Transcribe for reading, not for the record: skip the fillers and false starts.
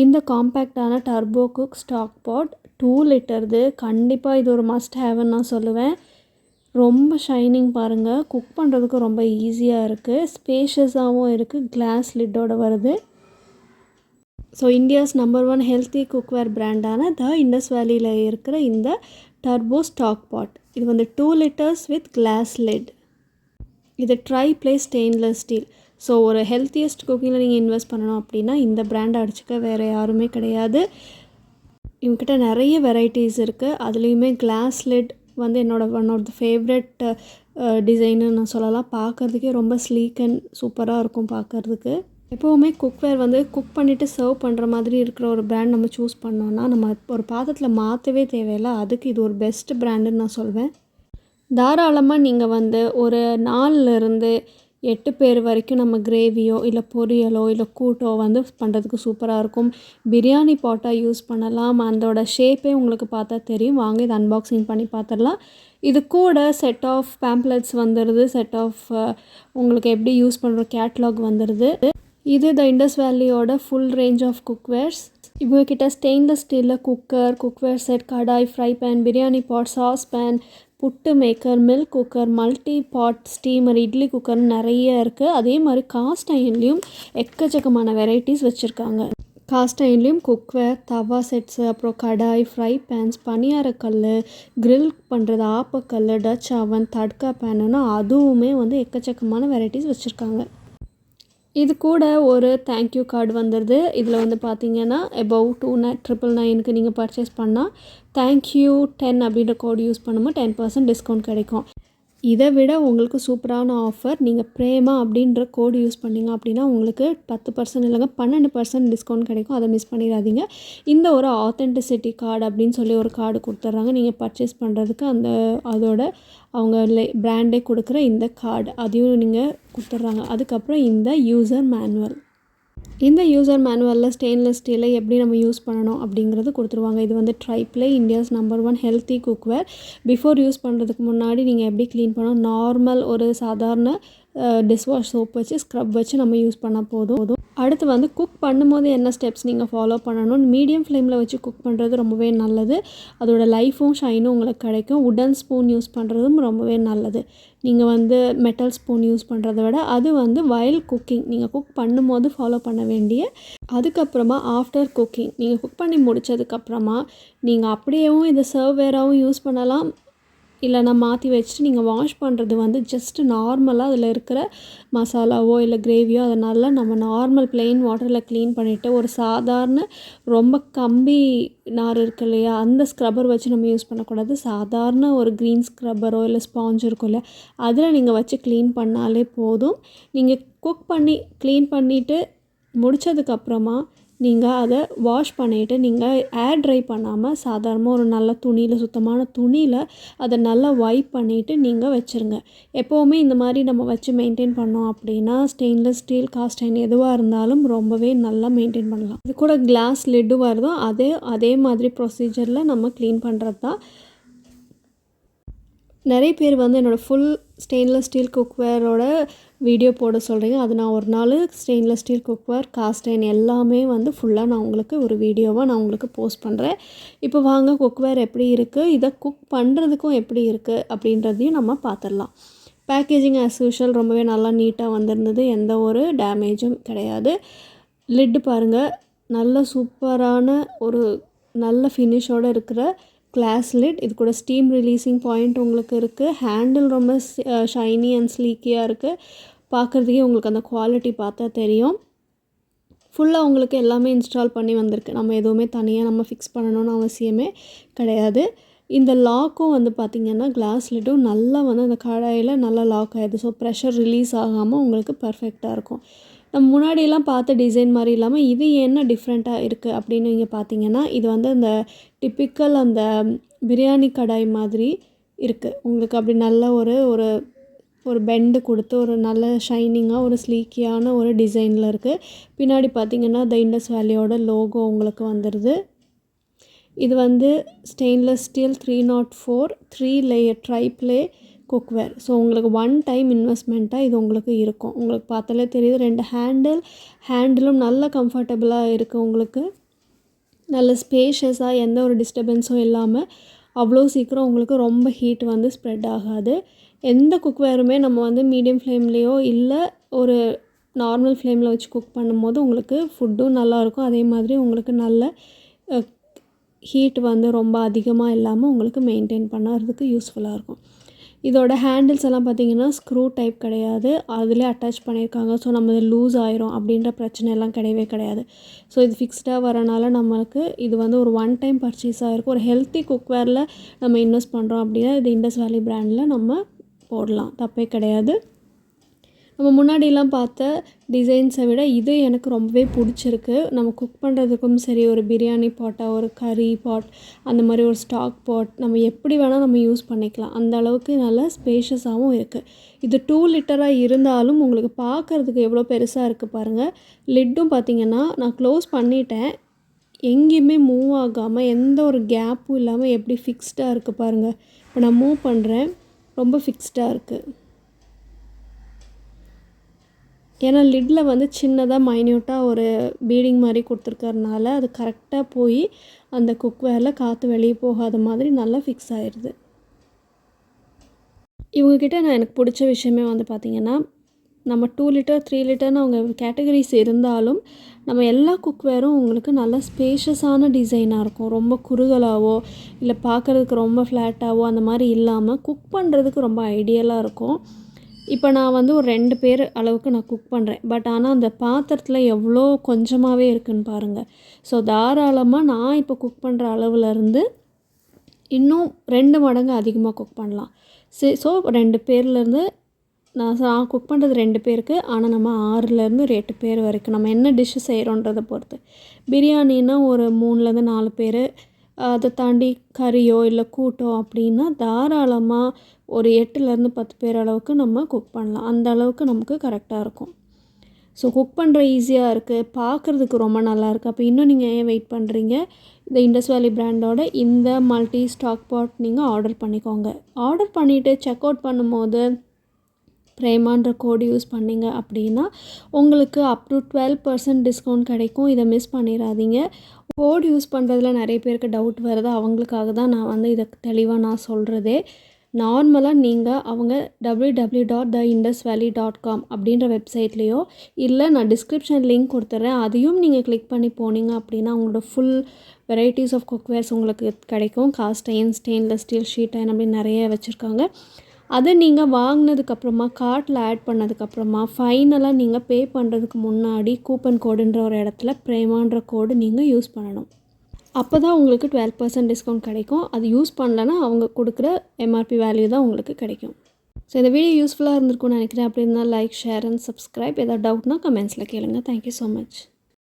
இந்த காம்பேக்டான turbo cook stock பாட் 2 லிட்டர்து. கண்டிப்பாக இது ஒரு மஸ்ட் ஹேவ்ன்னு நான் சொல்லுவேன். ரொம்ப ஷைனிங் பாருங்கள், குக் பண்ணுறதுக்கு ரொம்ப ஈஸியாக இருக்குது, ஸ்பேஷியஸாகவும் இருக்குது, கிளாஸ் லிட்டோட வருது. So India's number 1 healthy cookware பிராண்டான இண்டஸ் வேலியில் இருக்கிற இந்த டர்போ ஸ்டாக் பாட். இது வந்து 2 லிட்டர்ஸ் வித் கிளாஸ் லிட். இது tri ply stainless steel. So ஒரு ஹெல்த்தியஸ்ட் குக்கிங்கில் நீங்கள் இன்வெஸ்ட் பண்ணணும் அப்படின்னா இந்த பிராண்ட் அடிச்சுக்க வேறு யாருமே கிடையாது. இவங்ககிட்ட நிறைய வெரைட்டிஸ் இருக்குது. அதுலேயுமே கிளாஸ் லிட் வந்து ஒன் ஆஃப் த ஃபேவரட் டிசைன்னு நான் சொல்லலாம். பார்க்குறதுக்கே ரொம்ப ஸ்லீக் அண்ட் சூப்பராக இருக்கும் பார்க்குறதுக்கு. எப்போவுமே குக்வேர் வந்து குக் பண்ணிவிட்டு சர்வ் பண்ணுற மாதிரி இருக்கிற ஒரு பிராண்ட் நம்ம சூஸ் பண்ணோன்னா நம்ம ஒரு பாத்திரத்தில் மாற்றவே தேவையில்லை. அதுக்கு இது ஒரு பெஸ்ட் பிராண்டுன்னு நான் சொல்வேன். தாராளமாக நீங்கள் வந்து ஒரு 4லேருந்து 8 பேர் வரைக்கும் நம்ம கிரேவியோ இல்லை பொரியலோ இல்லை கூட்டோ வந்து பண்ணுறதுக்கு சூப்பராக இருக்கும். பிரியாணி பாட்டாக யூஸ் பண்ணலாம். அதோட ஷேப்பே உங்களுக்கு பார்த்தா தெரியும். வாங்க இது அன்பாக்சிங் பண்ணி பார்த்துடலாம். இது கூட செட் ஆஃப் பேம்ப்ளெட்ஸ் வந்துடுது. செட் ஆஃப் உங்களுக்கு எப்படி யூஸ் பண்ணுற கேட்லாக் வந்துடுது. இது இண்டஸ் வேலியோட ஃபுல் ரேஞ்ச் ஆஃப் குக்வேர்ஸ். இவங்கக்கிட்ட ஸ்டெயின்லெஸ் ஸ்டீலில் cookware set, kadai, fry pan, biryani pot, sauce pan, puttu maker, milk cooker, multi pot, steamer, idli குக்கர்னு நிறைய இருக்குது. அதே மாதிரி காஸ்ட் அயன்லேயும் எக்கச்சக்கமான வெரைட்டிஸ் வச்சுருக்காங்க. காஸ்ட் அயன்லேயும் குக்வேர், தவா செட்ஸு, அப்புறம் கடாய், ஃப்ரை பேன்ஸ், பனியாரக்கல், கிரில் பண்ணுறது, ஆப்பக்கல், டச் அவன், தட்கா பேனுன்னா அதுவுமே வந்து எக்கச்சக்கமான வெரைட்டிஸ் வச்சுருக்காங்க. இது கூட ஒரு தேங்க்யூ கார்டு வந்துடுது. இதில் வந்து பார்த்தீங்கன்னா எபவ் 2999க்கு நீங்கள் பர்ச்சேஸ் பண்ணால் தேங்க்யூ 10 அப்படின்ற கோடு யூஸ் பண்ணும்போது 10% டிஸ்கவுண்ட் கிடைக்கும். இதை விட உங்களுக்கு சூப்பரான ஆஃபர், நீங்கள் பிரேமா அப்படின்ற கோடு யூஸ் பண்ணிங்க அப்படின்னா உங்களுக்கு 10% இல்லைங்க 12% டிஸ்கவுண்ட் கிடைக்கும். அதை மிஸ் பண்ணிடாதீங்க. இந்த ஒரு ஆத்தென்டிசிட்டி கார்டு அப்படின்னு சொல்லி ஒரு கார்டு கொடுத்துட்றாங்க. நீங்கள் பர்ச்சேஸ் பண்ணுறதுக்கு அதோட அவங்க பிராண்டே கொடுக்குற இந்த கார்டு அதையும் நீங்கள் கொடுத்துட்றாங்க. அதுக்கப்புறம் இந்த யூசர் மேனுவல். இந்த யூசர் மேனுவலில் ஸ்டெயின்லெஸ் ஸ்டீலில் எப்படி நம்ம யூஸ் பண்ணணும் அப்படிங்கிறது கொடுத்துருவாங்க. இது வந்து tri-ply India's number 1 healthy cookware. Before use பண்ணுறதுக்கு முன்னாடி நீங்கள் எப்படி க்ளீன் பண்ணணும், நார்மல் ஒரு சாதாரண டிஷ்வாஷ் சோப் வச்சு ஸ்க்ரப் வச்சு நம்ம யூஸ் பண்ணால் போதும். அடுத்து வந்து குக் பண்ணும்போது என்ன ஸ்டெப்ஸ் நீங்கள் ஃபாலோ பண்ணணும். மீடியம் ஃப்ளேமில் வச்சு குக் பண்ணுறது ரொம்பவே நல்லது. அதோட லைஃபும் ஷைனும் உங்களுக்கு கிடைக்கும். உடன் ஸ்பூன் யூஸ் பண்ணுறதும் ரொம்பவே நல்லது. நீங்கள் வந்து மெட்டல் ஸ்பூன் யூஸ் பண்ணுறத விட அது வந்து வைல் குக்கிங் நீங்கள் குக் பண்ணும்போது ஃபாலோ பண்ண வேண்டிய. அதுக்கப்புறமா ஆஃப்டர் குக்கிங் நீங்கள் குக் பண்ணி முடித்ததுக்கப்புறமா நீங்கள் அப்படியேவும் இதை சர்வேராகவும் யூஸ் பண்ணலாம். இல்லைனா மாற்றி வச்சுட்டு நீங்கள் வாஷ் பண்ணுறது வந்து ஜஸ்ட்டு நார்மலாக அதில் இருக்கிற மசாலாவோ இல்லை கிரேவியோ அதை நல்லா நம்ம நார்மல் ப்ளெயின் வாட்டரில் க்ளீன் பண்ணிவிட்டு ஒரு சாதாரண ரொம்ப கம்பி நார் இருக்கு இல்லையா, அந்த ஸ்க்ரப்பர் வச்சு நம்ம யூஸ் பண்ணக்கூடாது. சாதாரண ஒரு க்ரீன் ஸ்க்ரப்பரோ இல்லை ஸ்பாஞ்ச் இருக்கும் இல்லையா, அதில் நீங்கள் வச்சு க்ளீன் பண்ணாலே போதும். நீங்கள் குக் பண்ணி க்ளீன் பண்ணிவிட்டு முடித்ததுக்கப்புறமா நீங்கள் அதை வாஷ் பண்ணிவிட்டு நீங்கள் ஏர் ட்ரை பண்ணாமல் சாதாரணமாக ஒரு நல்ல துணியில், சுத்தமான துணியில் அதை நல்லா வைப் பண்ணிவிட்டு நீங்கள் வச்சுருங்க. எப்போவுமே இந்த மாதிரி நம்ம வச்சு மெயின்டைன் பண்ணோம் அப்படின்னா ஸ்டெயின்லெஸ் ஸ்டீல், காஸ்ட் அயர்ன் எதுவாக இருந்தாலும் ரொம்பவே நல்லா மெயின்டைன் பண்ணலாம். இது கூட கிளாஸ் லிட்டும் வருதோ அதே மாதிரி ப்ரொசீஜரில் நம்ம க்ளீன் பண்ணுறது தான். நிறைய பேர் வந்து என்னோடய ஃபுல் ஸ்டெயின்லெஸ் ஸ்டீல் குக்வேரோட வீடியோ போட சொல்கிறீங்க. அது நான் ஒரு நாள் stainless steel cookware, cost iron எல்லாமே வந்து ஃபுல்லாக நான் உங்களுக்கு ஒரு வீடியோவாக நான் உங்களுக்கு போஸ்ட் பண்ணுறேன். இப்போ வாங்க குக்வேர் எப்படி இருக்குது, இதை குக் பண்ணுறதுக்கும் எப்படி இருக்குது அப்படின்றதையும் நம்ம பார்த்துடலாம். பேக்கேஜிங் ஆஸ் யூஷுவல் ரொம்பவே நல்லா நீட்டாக வந்திருந்தது. எந்த ஒரு டேமேஜும் கிடையாது. லிட்டு பாருங்கள், நல்ல சூப்பரான ஒரு நல்ல ஃபினிஷோடு இருக்கிற கிளாஸ் லிட். இது கூட ஸ்டீம் ரிலீஸிங் பாயிண்ட் உங்களுக்கு இருக்குது. ஹேண்டில் ரொம்ப ஷைனி அண்ட் ஸ்லீக்கியாக இருக்குது. பார்க்குறதுக்கே உங்களுக்கு அந்த குவாலிட்டி பார்த்தா தெரியும். ஃபுல்லாக உங்களுக்கு எல்லாமே இன்ஸ்டால் பண்ணி வந்திருக்கு. நம்ம எதுவுமே தனியாக நம்ம ஃபிக்ஸ் பண்ணணும்னு அவசியமே கிடையாது. இந்த லாக்கும் வந்து பார்த்திங்கன்னா கிளாஸ் லிட்டும் நல்லா வந்து அந்த கடாயில் நல்லா லாக் ஆகிடுது. ஸோ ப்ரெஷர் ரிலீஸ் ஆகாமல் உங்களுக்கு பர்ஃபெக்டாக இருக்கும். நம்ம முன்னாடியெல்லாம் பார்த்த டிசைன் மாதிரி இல்லாமல் இது என்ன டிஃப்ரெண்ட்டாக இருக்குது அப்படின்னு நீங்கள் பார்த்தீங்கன்னா, இது வந்து அந்த டிப்பிக்கல் அந்த பிரியாணி கடாய் மாதிரி இருக்குது. உங்களுக்கு அப்படி நல்ல ஒரு பெண்டு கொடுத்து ஒரு நல்ல ஷைனிங்காக ஒரு ஸ்லீக்கியான ஒரு டிசைனில் இருக்குது. பின்னாடி பார்த்திங்கன்னா இண்டஸ் வேலியோட லோகோ உங்களுக்கு வந்துடுது. இது வந்து stainless steel 304 3 layer tri-ply cookware. So உங்களுக்கு 1 டைம் இன்வெஸ்ட்மெண்ட்டாக இது உங்களுக்கு இருக்கும். உங்களுக்கு பார்த்தாலே தெரியுது 2 ஹேண்டிலும் நல்ல கம்ஃபர்டபுளாக இருக்குது உங்களுக்கு. நல்ல ஸ்பேஷியஸாக எந்த ஒரு டிஸ்டர்பன்ஸும் இல்லாமல் அவ்வளோ சீக்கிரம் உங்களுக்கு ரொம்ப ஹீட் வந்து ஸ்ப்ரெட் ஆகாது. எந்த குக்வேருமே நம்ம வந்து மீடியம் ஃப்ளேம்லேயோ இல்லை ஒரு நார்மல் ஃப்ளேமில் வச்சு குக் பண்ணும்போது உங்களுக்கு ஃபுட்டும் நல்லாயிருக்கும். அதே மாதிரி உங்களுக்கு நல்ல ஹீட் வந்து ரொம்ப அதிகமாக இல்லாமல் உங்களுக்கு மெயின்டைன் பண்ணுறதுக்கு யூஸ்ஃபுல்லாக இருக்கும். இதோட ஹேண்டில்ஸ் எல்லாம் பார்த்திங்கன்னா ஸ்க்ரூ டைப் கிடையாது, அதிலே அட்டாச் பண்ணியிருக்காங்க. ஸோ நம்ம லூஸ் ஆயிரும் அப்படின்ற பிரச்சனை எல்லாம் கிடையவே கிடையாது. ஸோ இது ஃபிக்ஸ்டாக வரனால நம்மளுக்கு இது வந்து ஒரு ஒன் டைம் பர்ச்சேஸாக இருக்கும். ஒரு ஹெல்த்தி குக்வேரில் நம்ம இன்வெஸ்ட் பண்ணுறோம் அப்படின்னா இது இண்டஸ் வேலி பிராண்டில் நம்ம போடலாம், தப்பே கிடையாது. நம்ம முன்னாடிலாம் பார்த்த டிசைன்ஸை விட இது எனக்கு ரொம்பவே பிடிச்சிருக்கு. நம்ம குக் பண்ணுறதுக்கும் சரி, ஒரு பிரியாணி பாட்டாக, ஒரு கறி பாட், அந்த மாதிரி ஒரு ஸ்டாக் பாட் நம்ம எப்படி வேணால் நம்ம யூஸ் பண்ணிக்கலாம். அந்த அளவுக்கு நல்லா ஸ்பேஷியஸாகவும் இருக்குது. இது 2 லிட்டராக இருந்தாலும் உங்களுக்கு பார்க்குறதுக்கு எவ்வளோ பெருசாக இருக்குது பாருங்கள். லிட்டும் பார்த்திங்கன்னா நான் க்ளோஸ் பண்ணிட்டேன், எங்கேயுமே மூவ் ஆகாமல் எந்த ஒரு கேப்பும் இல்லாமல் எப்படி ஃபிக்ஸ்டாக இருக்குது பாருங்கள். இப்போ நான் மூவ் பண்ணுறேன், ரொம்ப ஃபிக்ஸ்டாக இருக்குது. ஏன்னா லிட்டில் வந்து சின்னதாக மைன்யூட்டாக ஒரு பீடிங் மாதிரி கொடுத்துருக்கறனால அது கரெக்டாக போய் அந்த குக்வேரில் காற்று வெளியே போகாத மாதிரி நல்லா ஃபிக்ஸ் ஆயிடுது. இவங்கக்கிட்ட நான் எனக்கு பிடிச்ச விஷயமே வந்து பார்த்திங்கன்னா, நம்ம 2 லிட்டர் 3 லிட்டர்னு அவங்க கேட்டகரிஸ் இருந்தாலும் நம்ம எல்லா குக்வேரும் உங்களுக்கு நல்ல ஸ்பேஷியஸான டிசைனாக இருக்கும். ரொம்ப குறுகலாவோ இல்லை பார்க்குறதுக்கு ரொம்ப ஃப்ளாட்டாவோ அந்த மாதிரி இல்லாமல் குக் பண்ணுறதுக்கு ரொம்ப ஐடியலாக இருக்கும். இப்போ நான் வந்து ஒரு 2 பேர் அளவுக்கு நான் குக் பண்ணுறேன். பட் ஆனால் அந்த பாத்திரத்தில் எவ்வளோ கொஞ்சமாகவே இருக்குதுன்னு பாருங்கள். ஸோ தாராளமாக நான் இப்போ குக் பண்ணுற அளவுலேருந்து இன்னும் 2 மடங்கு அதிகமாக குக் பண்ணலாம். ஸோ 2 பேர்லேருந்து நான் குக் பண்ணுறது 2 பேருக்கு, ஆனால் நம்ம 6லேருந்து ஒரு 8 பேர் வரைக்கும் நம்ம என்ன டிஷ்ஷு செய்கிறோன்றதை பொறுத்து. பிரியாணின்னா ஒரு 3லேருந்து 4 பேர், அதை தாண்டி கறியோ இல்லை கூட்டோ அப்படின்னா தாராளமாக ஒரு 8லேருந்து 10 பேர் அளவுக்கு நம்ம குக் பண்ணலாம். அந்த அளவுக்கு நமக்கு கரெக்டாக இருக்கும். ஸோ குக் பண்ணுற ஈஸியாக இருக்குது, பார்க்குறதுக்கு ரொம்ப நல்லாயிருக்கு. அப்போ இன்னும் நீங்கள் ஏன் வெயிட் பண்ணுறீங்க? இந்த இண்டஸ் வேலி பிராண்டோட இந்த மல்டி ஸ்டாக் பாட் நீங்கள் ஆர்டர் பண்ணிக்கோங்க. ஆர்டர் பண்ணிவிட்டு செக் அவுட் பண்ணும்போது பிரேமான்ற கோடு யூஸ் பண்ணிங்க அப்படின்னா உங்களுக்கு அப் டு 12% டிஸ்கவுண்ட் கிடைக்கும். இதை மிஸ் பண்ணிடாதீங்க. கோட் யூஸ் பண்ணுறதுல நிறைய பேருக்கு டவுட் வருது, அவங்களுக்காக தான் நான் வந்து இதை தெளிவாக நான் சொல்கிறதே. நார்மலாக நீங்கள் அவங்க www.theindusvalley.com அப்படின்ற வெப்சைட்லேயோ இல்லை நான் டிஸ்கிரிப்ஷன் லிங்க் கொடுத்துட்றேன், அதையும் நீங்கள் கிளிக் பண்ணி போனீங்க அப்படின்னா அவங்களோட ஃபுல் வெரைட்டிஸ் ஆஃப் குக்வேர்ஸ் உங்களுக்கு கிடைக்கும். Cost iron, stainless steel, sheet iron அப்படின்னு நிறைய வச்சுருக்காங்க. அதை நீங்கள் வாங்கினதுக்கப்புறமா கார்ட்டில் ஆட் பண்ணதுக்கப்புறமா ஃபைனலாக நீங்கள் பே பண்ணுறதுக்கு முன்னாடி கூப்பன் கோடுன்ற ஒரு இடத்துல பிரேமான்ற கோடு நீங்கள் யூஸ் பண்ணணும். அப்போ தான் உங்களுக்கு 12% டிஸ்கவுண்ட் கிடைக்கும். அது யூஸ் பண்ணலன்னா அவங்க கொடுக்குற எம்ஆர்பி வேல்யூ தான் உங்களுக்கு கிடைக்கும். ஸோ இந்த வீடியோ யூஸ்ஃபுல்லாக இருந்திருக்கும்னு நினைக்கிறேன். அப்படி இருந்தால் லைக், ஷேர் அண்ட் சப்ஸ்கிரைப். ஏதாவது டவுட்னா கமெண்ட்ஸில் கேளுங்க. Thank you so much.